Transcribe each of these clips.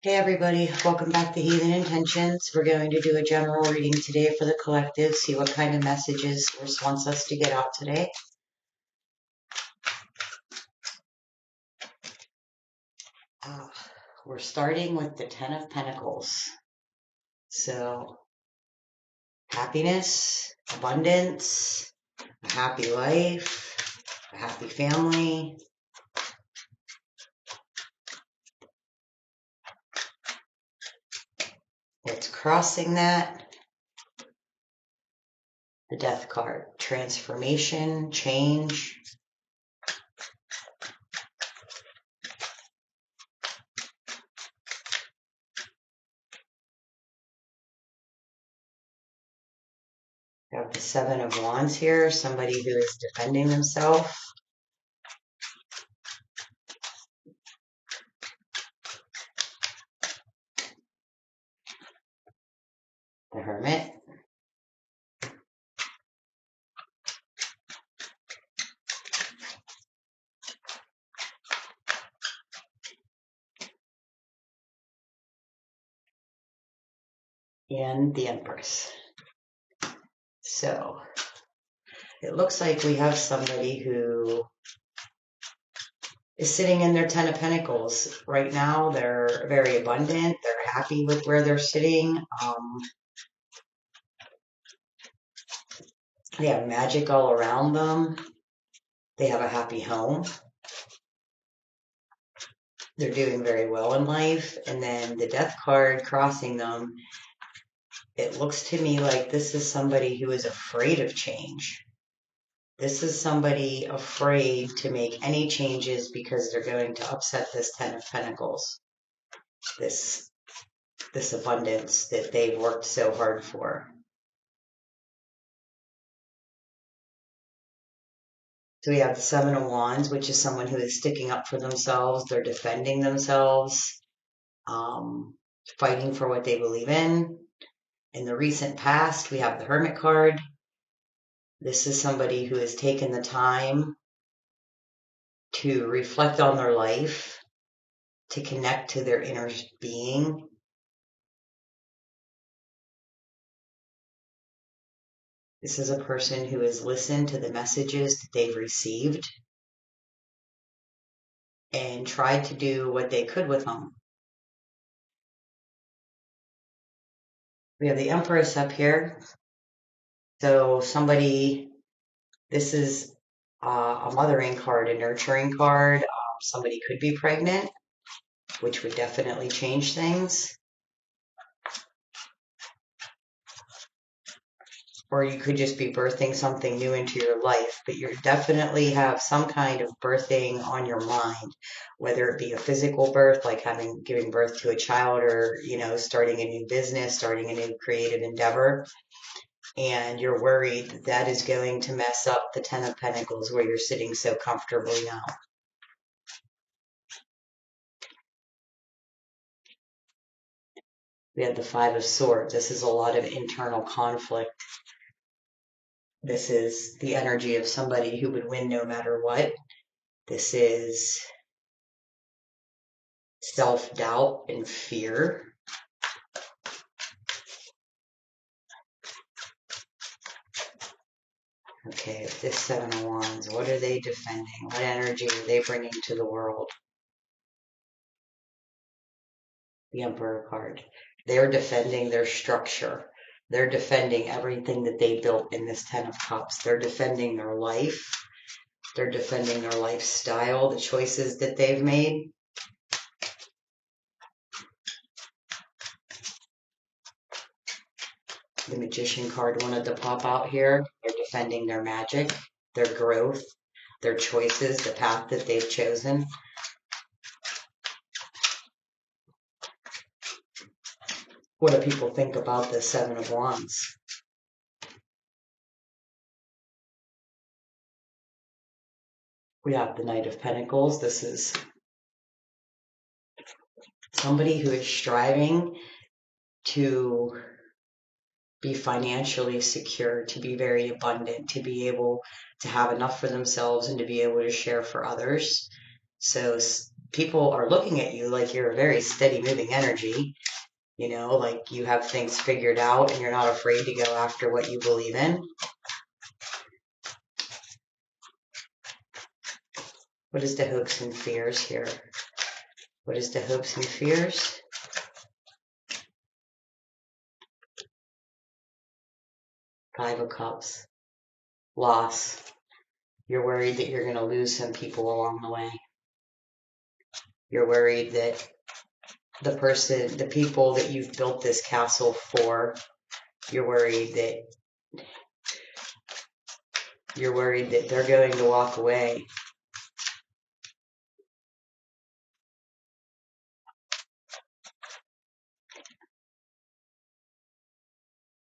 Hey everybody, welcome back to Heathen Intentions. We're going to do a general reading today for the collective, see what kind of messages Source wants us to get out today. Uh, we're starting with the Ten of Pentacles. So, happiness, abundance, a happy life, a happy family. It's crossing that. The Death card, transformation, change. We have the Seven of Wands here, somebody who is defending themselves. The Hermit. And the Empress. So it looks like we have somebody who is sitting in their Ten of Pentacles. Right now, they're very abundant. They're happy with where they're sitting. They have magic all around them. They have a happy home. They're doing very well in life. And then the Death card crossing them. It looks to me like this is somebody who is afraid of change. This is somebody afraid to make any changes because they're going to upset this Ten of Pentacles. This abundance that they've worked so hard for. So we have the Seven of Wands, which is someone who is sticking up for themselves. They're defending themselves, fighting for what they believe in. In the recent past, we have the Hermit card. This is somebody who has taken the time to reflect on their life, to connect to their inner being. This is a person who has listened to the messages that they've received and tried to do what they could with them. We have the Empress up here. So this is a mothering card, a nurturing card. Somebody could be pregnant, which would definitely change things. Or you could just be birthing something new into your life, but you definitely have some kind of birthing on your mind, whether it be a physical birth, like giving birth to a child, or, starting a new business, starting a new creative endeavor. And you're worried that is going to mess up the Ten of Pentacles where you're sitting so comfortably now. We have the Five of Swords. This is a lot of internal conflict. This is the energy of somebody who would win no matter what. This is self-doubt and fear. Okay, this Seven of Wands, what are they defending? What energy are they bringing to the world? The Emperor card. They're defending their structure. They're defending everything that they built in this Ten of Cups. They're defending their life. They're defending their lifestyle, the choices that they've made. The Magician card wanted to pop out here. They're defending their magic, their growth, their choices, the path that they've chosen. What do people think about the Seven of Wands? We have the Knight of Pentacles. This is somebody who is striving to be financially secure, to be very abundant, to be able to have enough for themselves and to be able to share for others. So people are looking at you like you're a very steady moving energy, you know, like you have things figured out and you're not afraid to go after what you believe in. What is the hopes and fears here? What is the hopes and fears? Five of Cups. Loss. You're worried that you're going to lose some people along the way. You're worried that the people that you've built this castle for, you're worried that they're going to walk away.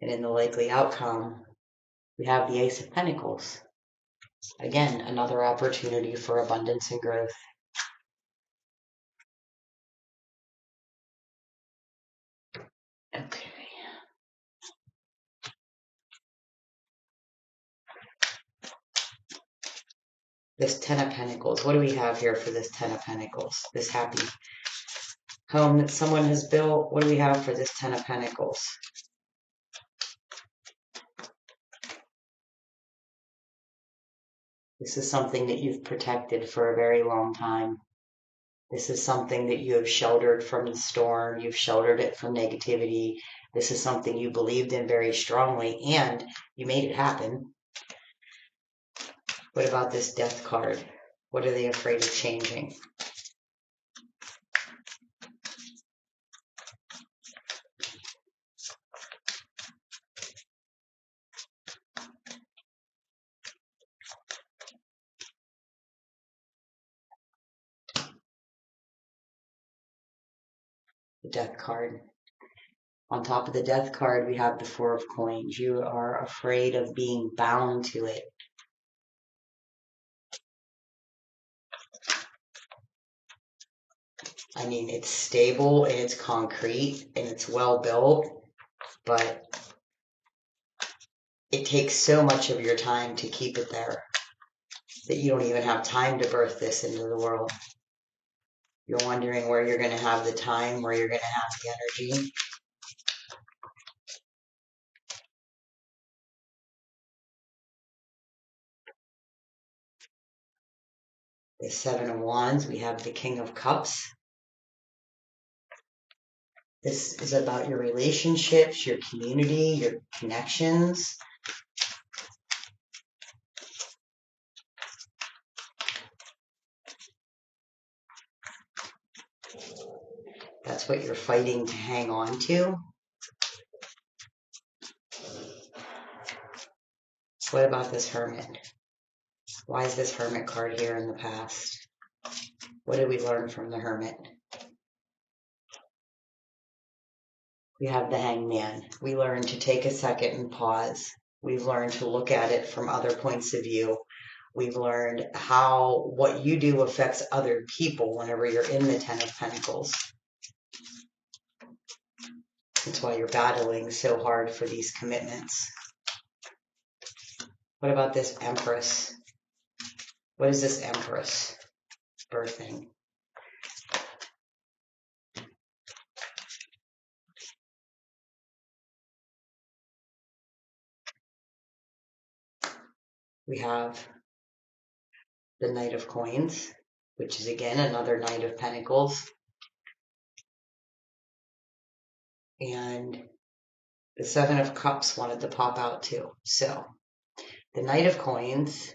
And in the likely outcome, we have the Ace of Pentacles. Again, another opportunity for abundance and growth. Okay. This Ten of Pentacles. What do we have here for this Ten of Pentacles? This happy home that someone has built. What do we have for this Ten of Pentacles? This is something that you've protected for a very long time. This is something that you have sheltered from the storm. You've sheltered it from negativity. This is something you believed in very strongly, and you made it happen. What about this Death card? What are they afraid of changing? The Death card. On top of the Death card, we have the Four of Coins. You are afraid of being bound to it. I mean, it's stable and it's concrete and it's well built, but it takes so much of your time to keep it there that you don't even have time to birth this into the world. You're wondering where you're going to have the time, where you're going to have the energy. The Seven of Wands, we have the King of Cups. This is about your relationships, your community, your connections. That's what you're fighting to hang on to. What about this Hermit? Why is this Hermit card here in the past? What did we learn from the Hermit? We have the Hangman. We learned to take a second and pause. We've learned to look at it from other points of view. We've learned how what you do affects other people whenever you're in the Ten of Pentacles. That's why you're battling so hard for these commitments. What about this Empress? What is this Empress birthing? We have the Knight of Coins, which is again another Knight of Pentacles. And the Seven of Cups wanted to pop out too. So the Knight of Coins,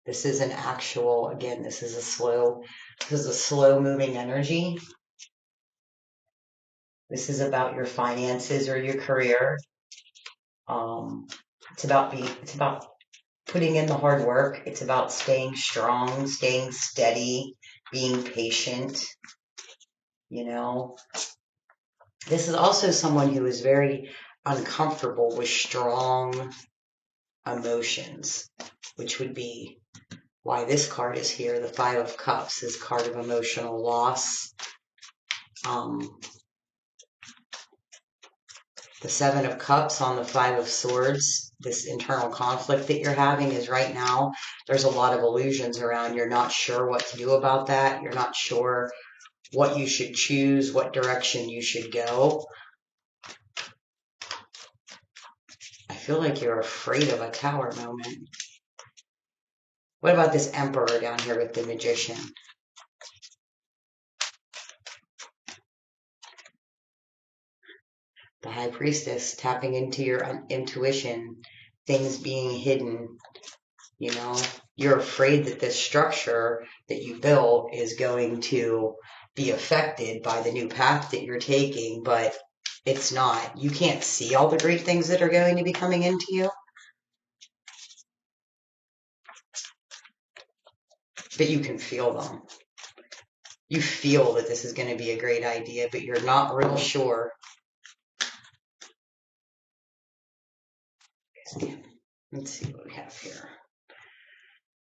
this is an actual, again, this is a slow moving energy. This is about your finances or your career. It's about putting in the hard work. It's about staying strong, staying steady, being patient. You know, this is also someone who is very uncomfortable with strong emotions, which would be why this card is here. The Five of Cups is card of emotional loss. The Seven of Cups on the Five of Swords this internal conflict that you're having is right now, there's a lot of illusions around. You're not sure what to do about that. You're not sure what you should choose, what direction you should go. I feel like you're afraid of a tower moment. What about this emperor down here with the magician? The high priestess tapping into your intuition, things being hidden. You know, you're afraid that this structure that you built is going to be affected by the new path that you're taking, but it's not. You can't see all the great things that are going to be coming into you, but you can feel them. You feel that this is going to be a great idea, but you're not real sure. Okay, let's see what we have here.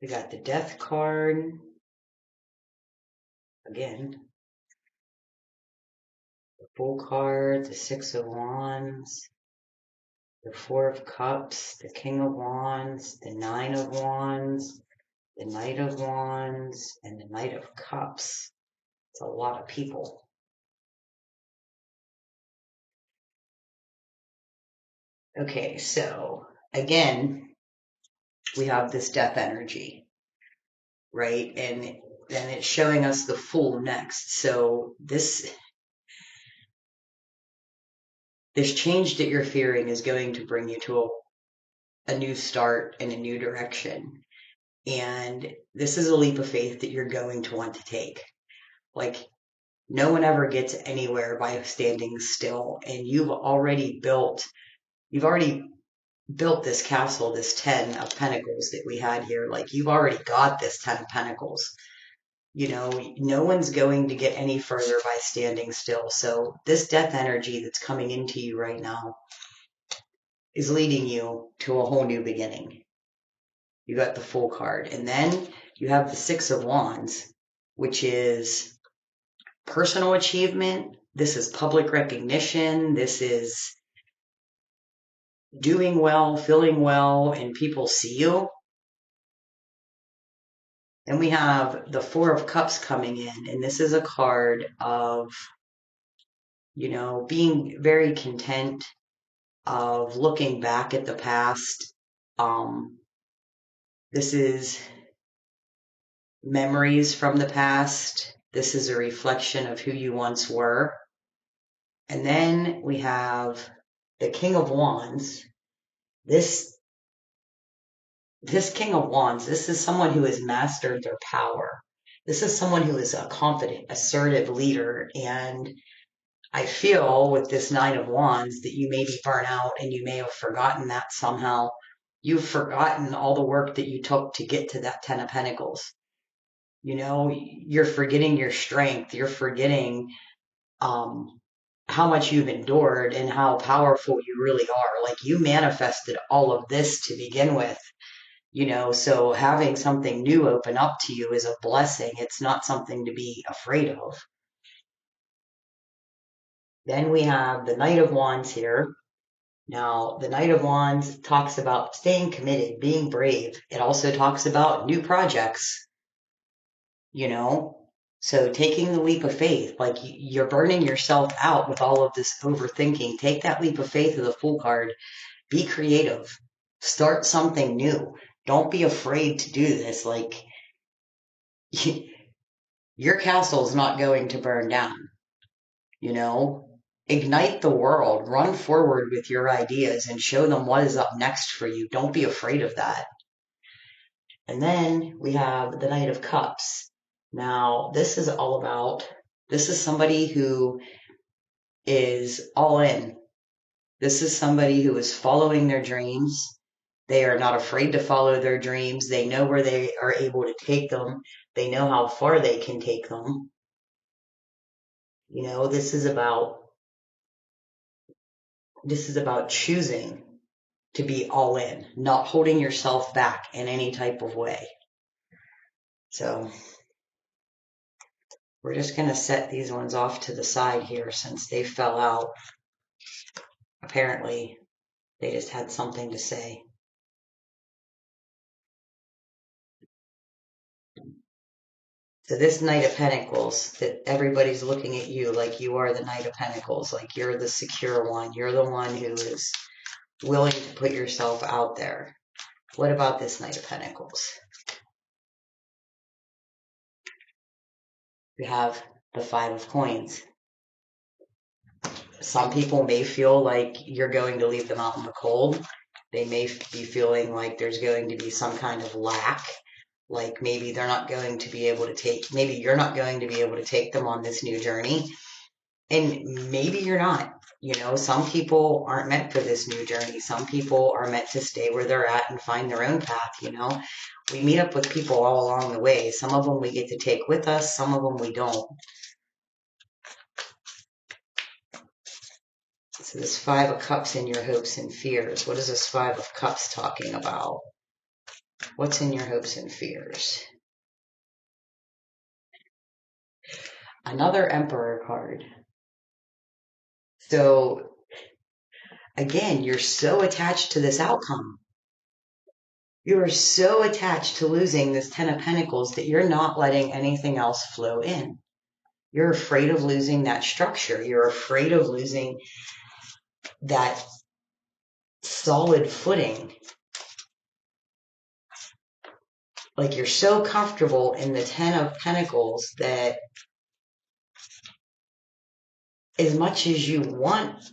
We got the Death card. Again, the Fool card, the Six of Wands, the Four of Cups, the King of Wands, the Nine of Wands, the Knight of Wands, and the Knight of Cups. It's a lot of people. Okay, so again, we have this death energy, right? And then it's showing us the Fool next. So this change that you're fearing is going to bring you to a new start and a new direction. And this is a leap of faith that you're going to want to take. Like, no one ever gets anywhere by standing still. And you've already built this castle, this 10 of Pentacles that we had here. Like, you've already got this 10 of Pentacles. You know, no one's going to get any further by standing still. So this death energy that's coming into you right now is leading you to a whole new beginning. You got the Fool card. And then you have the Six of Wands, which is personal achievement. This is public recognition. This is doing well, feeling well, and people see you. Then we have the Four of Cups coming in, and this is a card of, you know, being very content, of looking back at the past. This is memories from the past. This is a reflection of who you once were. And then we have the King of Wands. This King of Wands, this is someone who has mastered their power. This is someone who is a confident, assertive leader. And I feel with this Nine of Wands that you may be burnt out and you may have forgotten that somehow. You've forgotten all the work that you took to get to that Ten of Pentacles. You know, you're forgetting your strength. You're forgetting how much you've endured and how powerful you really are. Like, you manifested all of this to begin with. You know, so having something new open up to you is a blessing. It's not something to be afraid of. Then we have the Knight of Wands here. Now, the Knight of Wands talks about staying committed, being brave. It also talks about new projects, you know? So taking the leap of faith, like, you're burning yourself out with all of this overthinking. Take that leap of faith of the Fool card. Be creative. Start something new. Don't be afraid to do this. Like, your castle's not going to burn down, you know? Ignite the world, run forward with your ideas and show them what is up next for you. Don't be afraid of that. And then we have the Knight of Cups. Now, this is somebody who is all in. This is somebody who is following their dreams. They are not afraid to follow their dreams. They know where they are able to take them. They know how far they can take them. You know, this is about choosing to be all in, not holding yourself back in any type of way. So we're just going to set these ones off to the side here since they fell out. Apparently, They just had something to say. So this Knight of Pentacles, that everybody's looking at you like you are the Knight of Pentacles, like you're the secure one. You're the one who is willing to put yourself out there. What about this Knight of Pentacles? We have the Five of Coins. Some people may feel like you're going to leave them out in the cold. They may be feeling like there's going to be some kind of lack. Like maybe they're not going to be able to take, maybe you're not going to be able to take them on this new journey. And maybe you're not. You know, some people aren't meant for this new journey. Some people are meant to stay where they're at and find their own path, you know. We meet up with people all along the way. Some of them we get to take with us, some of them we don't. So this Five of Cups in your hopes and fears. What is this Five of Cups talking about? What's in your hopes and fears? Another Emperor card. So again, you're so attached to this outcome. You are so attached to losing this Ten of Pentacles that you're not letting anything else flow in. You're afraid of losing that structure. You're afraid of losing that solid footing. Like you're so comfortable in the Ten of Pentacles that as much as you want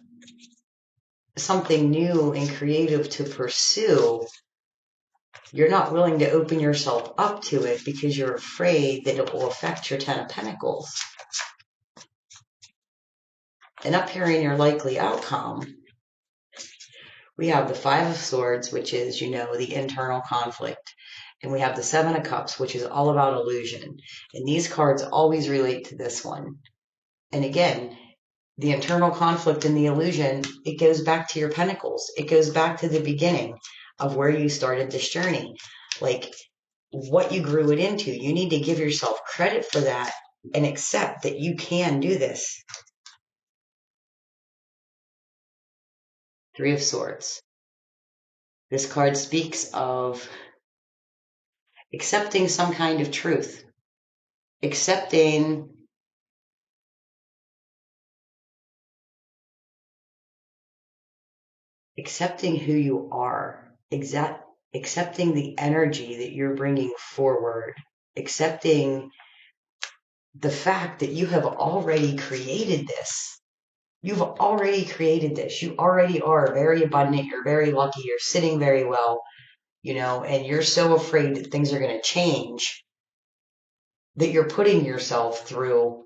something new and creative to pursue, you're not willing to open yourself up to it because you're afraid that it will affect your Ten of Pentacles. And up here in your likely outcome, we have the Five of Swords, which is, you know, the internal conflict. And we have the Seven of Cups, which is all about illusion. And these cards always relate to this one. And again, the internal conflict and the illusion, it goes back to your pentacles. It goes back to the beginning of where you started this journey. Like what you grew it into. You need to give yourself credit for that and accept that you can do this. Three of Swords. This card speaks of accepting some kind of truth, accepting who you are, accepting the energy that you're bringing forward, accepting the fact that you have already created this. You've already created this. You already are very abundant. You're very lucky. You're sitting very well, you know, and you're so afraid that things are going to change that you're putting yourself through.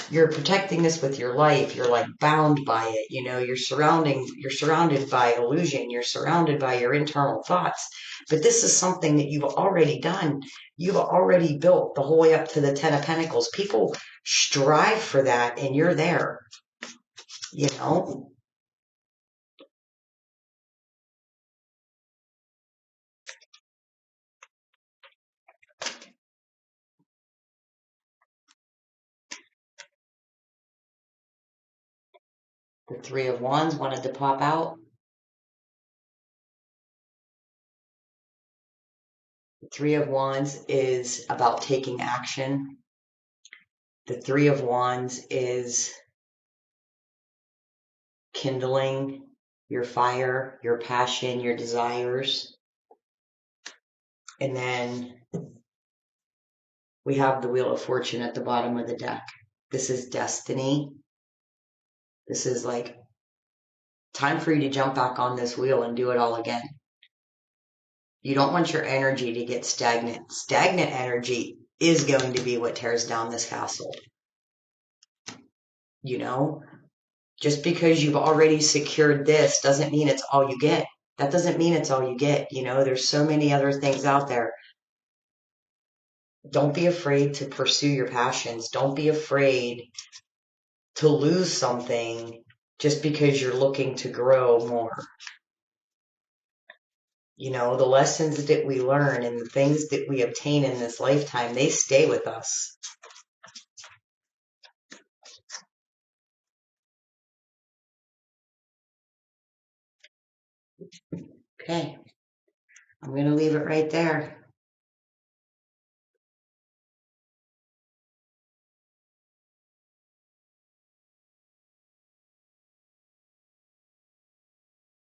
You're protecting this with your life. You're like bound by it. You know, you're surrounded by illusion. You're surrounded by your internal thoughts. But this is something that you've already done. You've already built the whole way up to the Ten of Pentacles. People strive for that and you're there, you know? The Three of Wands wanted to pop out. The Three of Wands is about taking action. The Three of Wands is kindling your fire, your passion, your desires. And then we have the Wheel of Fortune at the bottom of the deck. This is destiny. This is like time for you to jump back on this wheel and do it all again. You don't want your energy to get stagnant. Stagnant energy is going to be what tears down this castle. You know, just because you've already secured this doesn't mean it's all you get. That doesn't mean it's all you get. You know, there's so many other things out there. Don't be afraid to pursue your passions. Don't be afraid to lose something just because you're looking to grow more. You know, the lessons that we learn and the things that we obtain in this lifetime, they stay with us. Okay, I'm going to leave it right there.